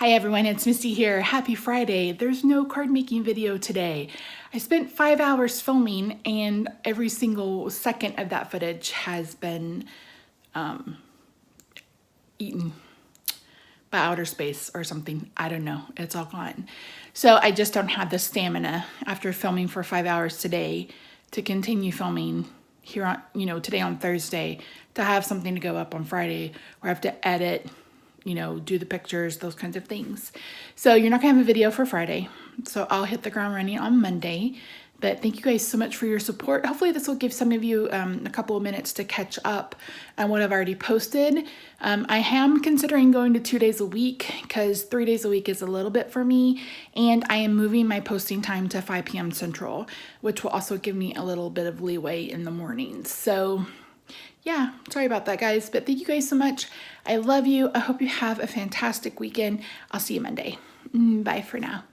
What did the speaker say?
Hi everyone, it's Misty here. Happy Friday. There's no card making video today. I spent 5 hours filming and every single second of that footage has been eaten by outer space or something. I don't know. It's all gone. So I just don't have the stamina after filming for 5 hours today to continue filming here on, today on Thursday, to have something to go up on Friday where I have to edit, do the pictures, those kinds of things. So you're not gonna have a video for Friday. So I'll hit the ground running on Monday. But thank you guys so much for your support. Hopefully this will give some of you a couple of minutes to catch up on what I've already posted. I am considering going to 2 days a week because 3 days a week is a little bit for me. And I am moving my posting time to 5 p.m. Central, which will also give me a little bit of leeway in the mornings. So yeah, sorry about that, guys, but thank you guys so much. I love you. I hope you have a fantastic weekend. I'll see you Monday. Bye for now.